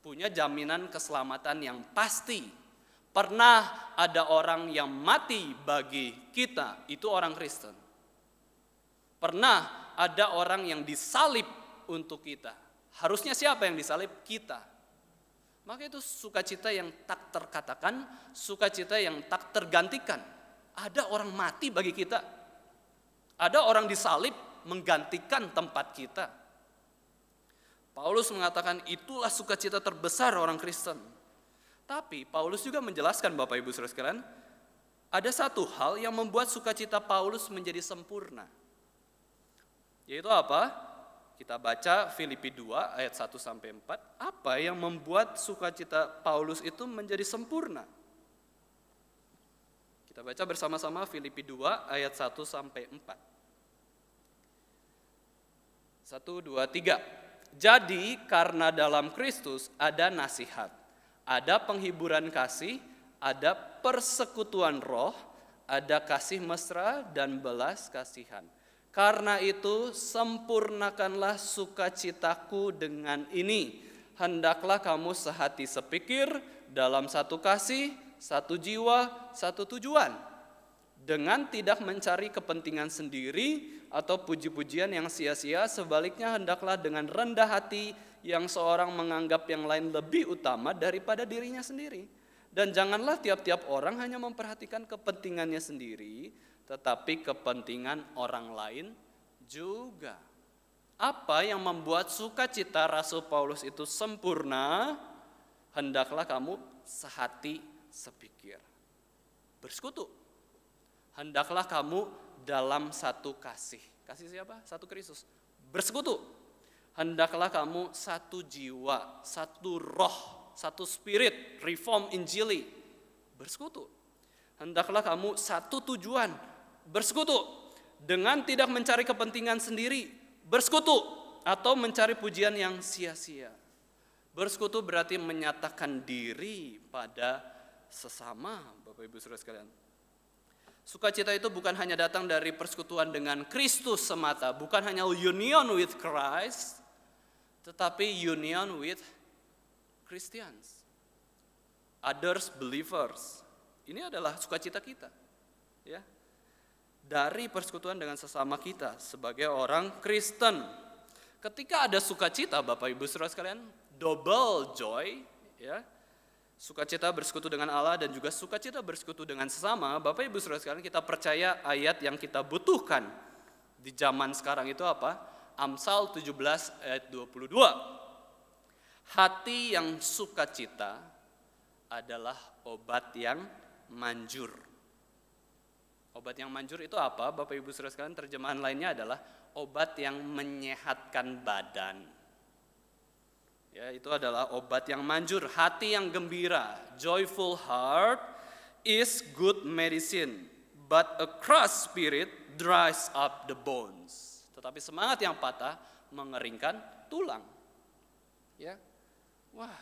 Punya jaminan keselamatan yang pasti. Pernah ada orang yang mati bagi kita, itu orang Kristen. Pernah ada orang yang disalib untuk kita. Harusnya siapa yang disalib? Kita. Maka itu sukacita yang tak terkatakan, sukacita yang tak tergantikan. Ada orang mati bagi kita. Ada orang disalib menggantikan tempat kita. Paulus mengatakan itulah sukacita terbesar orang Kristen. Tapi Paulus juga menjelaskan Bapak Ibu Saudara sekalian, ada satu hal yang membuat sukacita Paulus menjadi sempurna. Yaitu apa? Kita baca Filipi 2 ayat 1 sampai 4. Apa yang membuat sukacita Paulus itu menjadi sempurna? Kita baca bersama-sama Filipi 2 ayat 1 sampai 4. 1, 2, 3. Jadi karena dalam Kristus ada nasihat, ada penghiburan kasih, ada persekutuan roh, ada kasih mesra dan belas kasihan. Karena itu sempurnakanlah sukacitaku dengan ini. Hendaklah kamu sehati sepikir dalam satu kasih, satu jiwa, satu tujuan. Dengan tidak mencari kepentingan sendiri atau puji-pujian yang sia-sia, sebaliknya hendaklah dengan rendah hati yang seorang menganggap yang lain lebih utama daripada dirinya sendiri. Dan janganlah tiap-tiap orang hanya memperhatikan kepentingannya sendiri, tetapi kepentingan orang lain juga. Apa yang membuat sukacita Rasul Paulus itu sempurna? Hendaklah kamu sehati sepikir. Bersekutu. Hendaklah kamu dalam satu kasih. Kasih siapa? Satu Kristus. Bersekutu. Hendaklah kamu satu jiwa, satu roh, satu spirit, reform injili. Bersekutu. Hendaklah kamu satu tujuan. Bersekutu. Dengan tidak mencari kepentingan sendiri. Bersekutu atau mencari pujian yang sia-sia. Bersekutu berarti menyatakan diri pada sesama, Bapak Ibu Saudara sekalian. Sukacita itu bukan hanya datang dari persekutuan dengan Kristus semata, bukan hanya union with Christ, tetapi union with Christians, others believers. Ini adalah sukacita kita, ya. Dari persekutuan dengan sesama kita sebagai orang Kristen. Ketika ada sukacita, Bapak Ibu Saudara sekalian, double joy, ya. Sukacita bersekutu dengan Allah dan juga sukacita bersekutu dengan sesama. Bapak Ibu Saudara sekalian, kita percaya ayat yang kita butuhkan di zaman sekarang itu apa? Amsal 17 ayat 22. Hati yang sukacita adalah obat yang manjur. Obat yang manjur itu apa? Bapak Ibu Saudara sekalian, terjemahan lainnya adalah obat yang menyehatkan badan. Ya, itu adalah obat yang manjur, hati yang gembira. Joyful heart is good medicine, but a crushed spirit dries up the bones. Tetapi semangat yang patah mengeringkan tulang. Ya. Wah.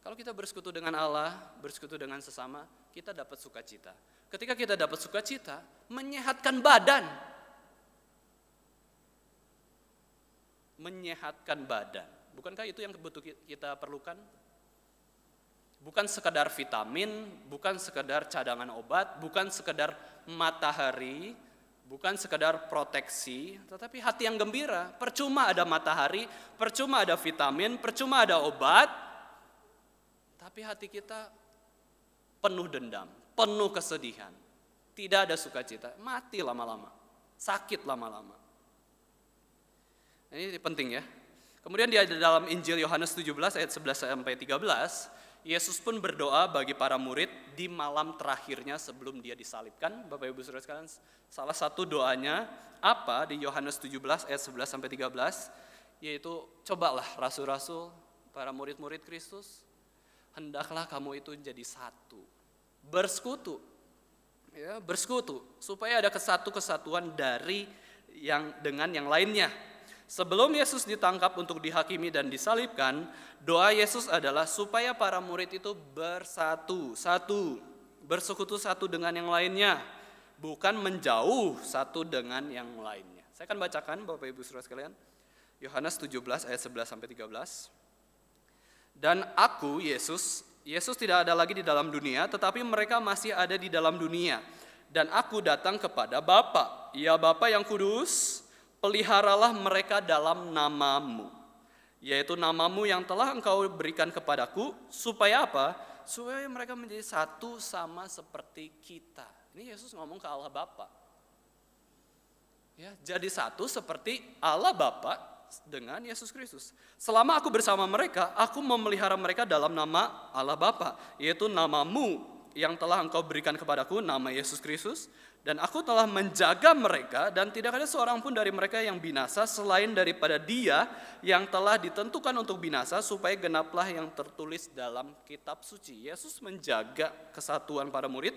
Kalau kita bersekutu dengan Allah, bersekutu dengan sesama, kita dapat sukacita. Ketika kita dapat sukacita, menyehatkan badan. Menyehatkan badan. Bukankah itu yang butuh kita perlukan? Bukan sekedar vitamin, bukan sekedar cadangan obat, bukan sekedar matahari, bukan sekedar proteksi, tetapi hati yang gembira. Percuma ada matahari, percuma ada vitamin, percuma ada obat, tapi hati kita penuh dendam, penuh kesedihan, tidak ada sukacita, mati lama-lama, sakit lama-lama. Ini penting ya. Kemudian di dalam Injil Yohanes 17 ayat 11 sampai 13, Yesus pun berdoa bagi para murid di malam terakhirnya sebelum dia disalibkan. Bapak Ibu Saudara sekalian, salah satu doanya apa di Yohanes 17 ayat 11 sampai 13, yaitu cobalah rasul-rasul, para murid-murid Kristus, hendaklah kamu itu jadi satu, bersekutu, ya, bersekutu supaya ada kesatuan dari yang dengan yang lainnya. Sebelum Yesus ditangkap untuk dihakimi dan disalibkan, doa Yesus adalah supaya para murid itu bersatu, bersekutu satu dengan yang lainnya, bukan menjauh satu dengan yang lainnya. Saya akan bacakan Bapak Ibu Saudara sekalian, Yohanes 17 ayat 11 sampai 13. Dan aku, Yesus tidak ada lagi di dalam dunia, tetapi mereka masih ada di dalam dunia. Dan aku datang kepada Bapa, ya Bapa yang kudus, peliharalah mereka dalam namamu, yaitu namamu yang telah engkau berikan kepadaku, supaya apa? Supaya mereka menjadi satu sama seperti kita. Ini Yesus ngomong ke Allah Bapa. Ya, jadi satu seperti Allah Bapa dengan Yesus Kristus. Selama aku bersama mereka, aku memelihara mereka dalam nama Allah Bapa, yaitu namamu yang telah engkau berikan kepadaku, nama Yesus Kristus. Dan aku telah menjaga mereka dan tidak ada seorang pun dari mereka yang binasa selain daripada dia yang telah ditentukan untuk binasa, supaya genaplah yang tertulis dalam kitab suci. Yesus menjaga kesatuan para murid.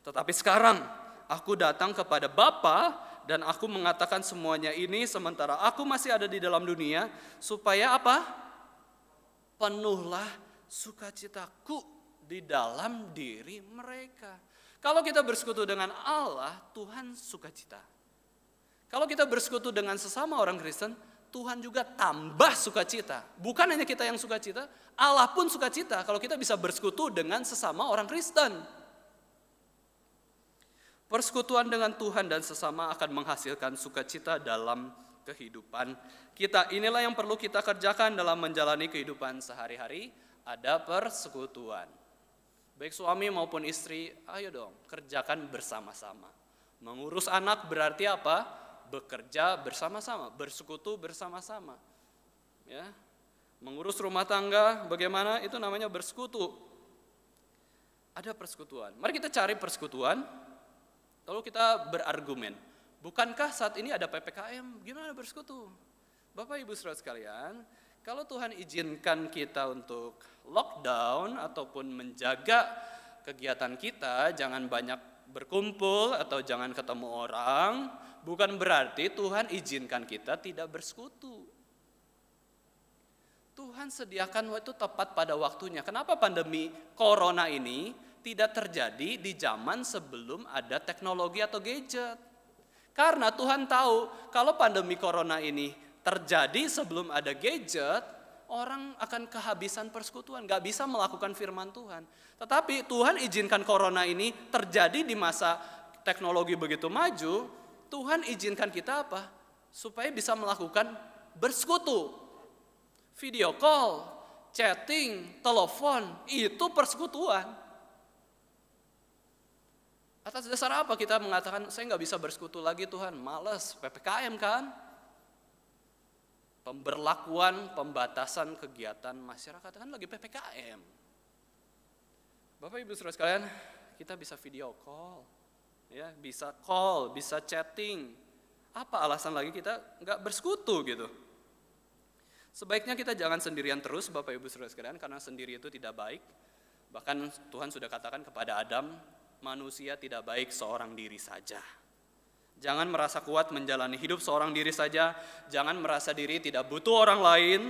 Tetapi sekarang aku datang kepada Bapa dan aku mengatakan semuanya ini sementara aku masih ada di dalam dunia, supaya apa? Penuhlah sukacitaku di dalam diri mereka. Kalau kita bersekutu dengan Allah, Tuhan sukacita. Kalau kita bersekutu dengan sesama orang Kristen, Tuhan juga tambah sukacita. Bukan hanya kita yang sukacita, Allah pun sukacita kalau kita bisa bersekutu dengan sesama orang Kristen. Persekutuan dengan Tuhan dan sesama akan menghasilkan sukacita dalam kehidupan kita. Inilah yang perlu kita kerjakan dalam menjalani kehidupan sehari-hari. Ada persekutuan. Baik suami maupun istri, ayo dong kerjakan bersama-sama. Mengurus anak berarti apa? Bekerja bersama-sama, bersekutu bersama-sama. Ya. Mengurus rumah tangga bagaimana? Itu namanya bersekutu. Ada persekutuan. Mari kita cari persekutuan. Lalu kita berargumen. Bukankah saat ini ada PPKM? Gimana bersekutu? Bapak Ibu Saudara sekalian, kalau Tuhan izinkan kita untuk lockdown ataupun menjaga kegiatan kita, jangan banyak berkumpul atau jangan ketemu orang, bukan berarti Tuhan izinkan kita tidak bersekutu. Tuhan sediakan waktu tepat pada waktunya. Kenapa pandemi corona ini tidak terjadi di zaman sebelum ada teknologi atau gadget? Karena Tuhan tahu kalau pandemi corona ini terjadi sebelum ada gadget, orang akan kehabisan persekutuan, gak bisa melakukan firman Tuhan. Tetapi Tuhan izinkan corona ini terjadi di masa teknologi begitu maju. Tuhan izinkan kita apa? Supaya bisa melakukan bersekutu. Video call, chatting, telepon, itu persekutuan. Atas dasar apa kita mengatakan saya gak bisa bersekutu lagi Tuhan? Males, PPKM kan? Pemberlakuan, pembatasan kegiatan masyarakat kan lagi PPKM. Bapak Ibu Saudara sekalian, kita bisa video call, ya, bisa call, bisa chatting. Apa alasan lagi kita nggak bersekutu gitu? Sebaiknya kita jangan sendirian terus, Bapak Ibu Saudara sekalian, karena sendiri itu tidak baik. Bahkan Tuhan sudah katakan kepada Adam, manusia tidak baik seorang diri saja. Jangan merasa kuat menjalani hidup seorang diri saja. Jangan merasa diri tidak butuh orang lain.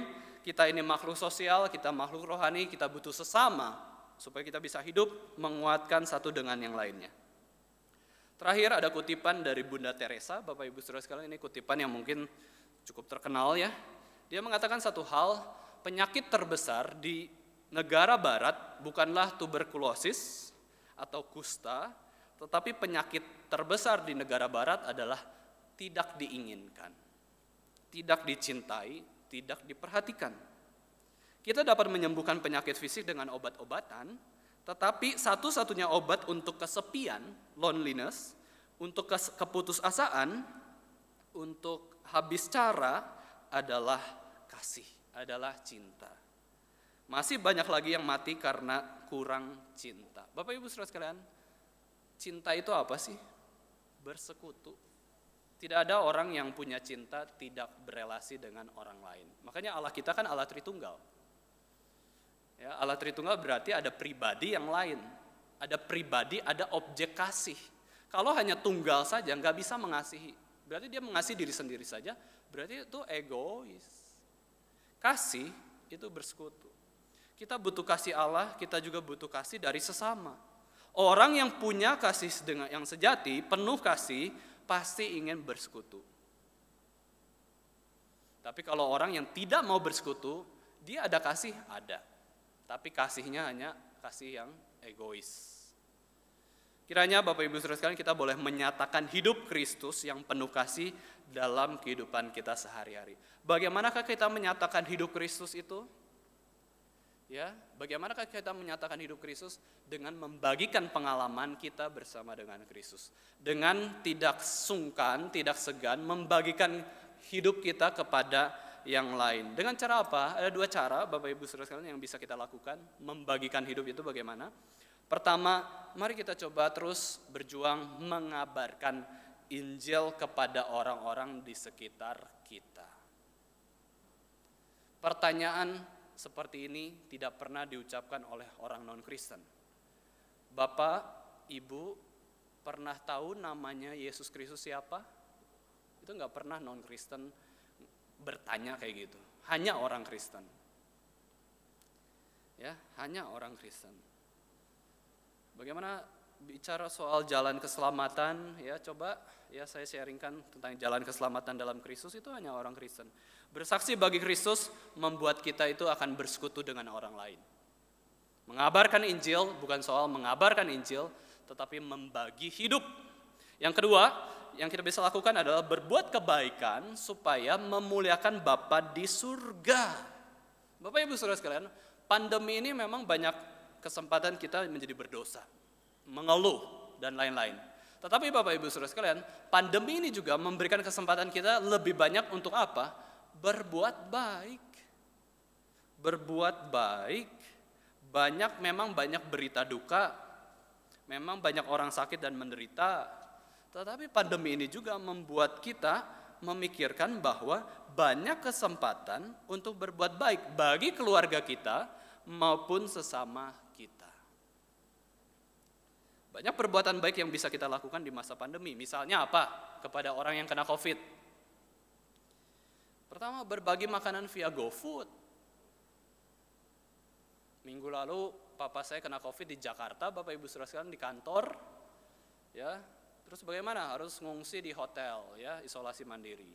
Kita ini makhluk sosial, kita makhluk rohani, kita butuh sesama. Supaya kita bisa hidup menguatkan satu dengan yang lainnya. Terakhir ada kutipan dari Bunda Teresa. Bapak Ibu Saudara sekalian, ini kutipan yang mungkin cukup terkenal ya. Dia mengatakan satu hal, penyakit terbesar di negara barat bukanlah tuberkulosis atau kusta, tetapi penyakit terbesar di negara barat adalah tidak diinginkan, tidak dicintai, tidak diperhatikan. Kita dapat menyembuhkan penyakit fisik dengan obat-obatan, tetapi satu-satunya obat untuk kesepian, loneliness, untuk keputusasaan, untuk habis cara adalah kasih, adalah cinta. Masih banyak lagi yang mati karena kurang cinta. Bapak Ibu Saudara sekalian, cinta itu apa sih? Bersekutu. Tidak ada orang yang punya cinta tidak berelasi dengan orang lain. Makanya Allah kita kan Allah Tritunggal. Ya, Allah Tritunggal berarti ada pribadi yang lain. Ada pribadi, ada objek kasih. Kalau hanya tunggal saja nggak bisa mengasihi. Berarti dia mengasihi diri sendiri saja. Berarti itu egois. Kasih itu bersekutu. Kita butuh kasih Allah, kita juga butuh kasih dari sesama. Orang yang punya kasih dengan yang sejati, penuh kasih, pasti ingin bersekutu. Tapi kalau orang yang tidak mau bersekutu, dia ada kasih, ada. Tapi kasihnya hanya kasih yang egois. Kiranya Bapak Ibu Saudara sekalian kita boleh menyatakan hidup Kristus yang penuh kasih dalam kehidupan kita sehari-hari. Bagaimanakah kita menyatakan hidup Kristus itu? Ya, bagaimanakah kita menyatakan hidup Kristus? Dengan membagikan pengalaman kita bersama dengan Kristus. Dengan tidak sungkan, tidak segan membagikan hidup kita kepada yang lain. Dengan cara apa? Ada dua cara Bapak Ibu Saudara sekalian yang bisa kita lakukan membagikan hidup itu bagaimana? Pertama, mari kita coba terus berjuang mengabarkan Injil kepada orang-orang di sekitar kita. Pertanyaan seperti ini tidak pernah diucapkan oleh orang non-Kristen. Bapak, Ibu, pernah tahu namanya Yesus Kristus siapa? itu nggak pernah non-Kristen bertanya kayak gitu. Hanya orang Kristen. Ya, hanya orang Kristen. Bagaimana bicara soal jalan keselamatan, ya coba ya saya sharingkan tentang jalan keselamatan dalam Kristus itu hanya orang Kristen. Bersaksi bagi Kristus membuat kita itu akan bersekutu dengan orang lain. Mengabarkan Injil bukan soal mengabarkan Injil, tetapi membagi hidup. Yang kedua, yang kita bisa lakukan adalah berbuat kebaikan supaya memuliakan Bapa di surga. Bapak Ibu Saudara sekalian, pandemi ini memang banyak kesempatan kita menjadi berdosa, mengeluh, dan lain-lain. Tetapi Bapak Ibu Saudara sekalian, pandemi ini juga memberikan kesempatan kita lebih banyak untuk apa? Berbuat baik. Berbuat baik. Memang banyak berita duka, memang banyak orang sakit dan menderita. Tetapi pandemi ini juga membuat kita memikirkan bahwa banyak kesempatan untuk berbuat baik bagi keluarga kita maupun sesama kita. Banyak perbuatan baik yang bisa kita lakukan di masa pandemi. Misalnya apa? Kepada orang yang kena COVID. Pertama, berbagi makanan via GoFood. Minggu lalu papa saya kena COVID di Jakarta, Bapak Ibu Saudara sekalian, di kantor. Ya, terus bagaimana? Harus ngungsi di hotel, ya, isolasi mandiri.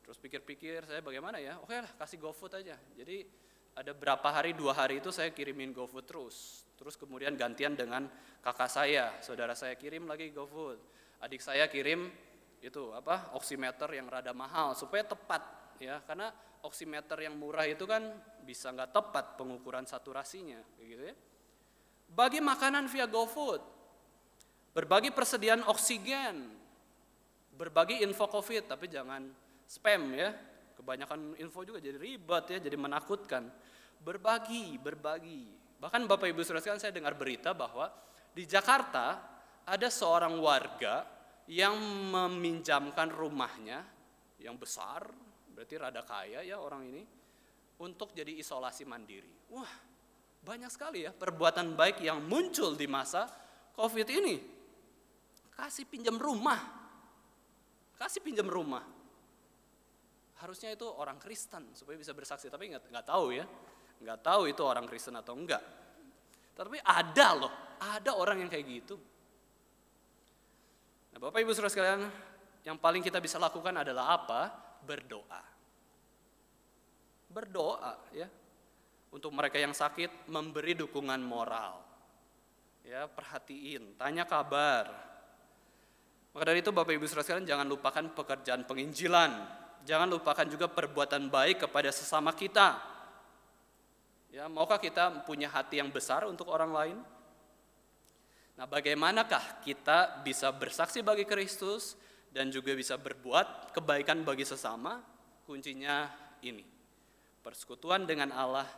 Terus pikir-pikir saya bagaimana ya? Oke lah, kasih GoFood aja. Jadi ada berapa hari, 2 hari itu saya kirimin GoFood terus. Terus kemudian gantian dengan kakak saya, saudara saya kirim lagi GoFood. Adik saya kirim itu oximeter yang rada mahal supaya tepat, ya, karena oximeter yang murah itu kan bisa nggak tepat pengukuran saturasinya, gitu ya. Bagi makanan via GoFood, berbagi persediaan oksigen, berbagi info COVID, tapi jangan spam ya. Kebanyakan info juga jadi ribet ya, jadi menakutkan. Berbagi. Bahkan Bapak Ibu Saudara sekalian, saya dengar berita bahwa di Jakarta ada seorang warga yang meminjamkan rumahnya yang besar, berarti rada kaya ya orang ini, untuk jadi isolasi mandiri. Wah, banyak sekali ya perbuatan baik yang muncul di masa COVID ini. Kasih pinjam rumah. Harusnya itu orang Kristen supaya bisa bersaksi, tapi nggak tahu ya. Nggak tahu itu orang Kristen atau enggak. Tapi ada orang yang kayak gitu. Nah, Bapak Ibu Saudara sekalian, yang paling kita bisa lakukan adalah apa? Berdoa ya. Untuk mereka yang sakit, memberi dukungan moral. Ya, perhatiin, tanya kabar. Maka dari itu Bapak Ibu Saudara sekalian, jangan lupakan pekerjaan penginjilan. Jangan lupakan juga perbuatan baik kepada sesama kita. Ya, maukah kita punya hati yang besar untuk orang lain? Nah, bagaimanakah kita bisa bersaksi bagi Kristus dan juga bisa berbuat kebaikan bagi sesama? Kuncinya ini, persekutuan dengan Allah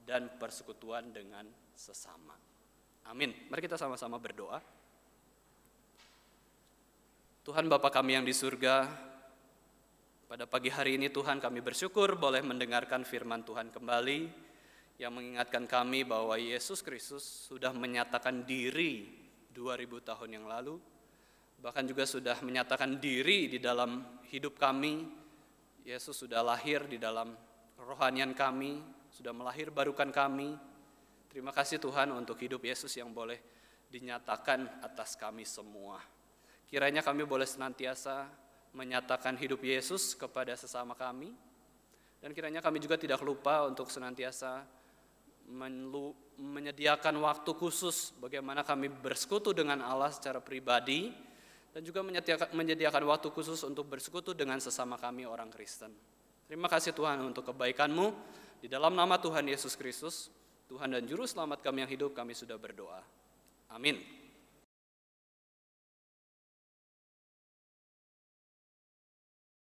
dan persekutuan dengan sesama. Amin. Mari kita sama-sama berdoa. Tuhan Bapa kami yang di surga, pada pagi hari ini Tuhan kami bersyukur boleh mendengarkan firman Tuhan kembali yang mengingatkan kami bahwa Yesus Kristus sudah menyatakan diri 2000 tahun yang lalu, bahkan juga sudah menyatakan diri di dalam hidup kami. Yesus sudah lahir di dalam kerohanian kami, sudah melahirbarukan kami. Terima kasih Tuhan untuk hidup Yesus yang boleh dinyatakan atas kami semua. Kiranya kami boleh senantiasa menyatakan hidup Yesus kepada sesama kami, dan kiranya kami juga tidak lupa untuk senantiasa menyediakan waktu khusus bagaimana kami bersekutu dengan Allah secara pribadi, dan juga menyediakan waktu khusus untuk bersekutu dengan sesama kami orang Kristen. Terima kasih Tuhan untuk kebaikan-Mu. Di dalam nama Tuhan Yesus Kristus, Tuhan dan Juru Selamat kami yang hidup, kami sudah berdoa. Amin.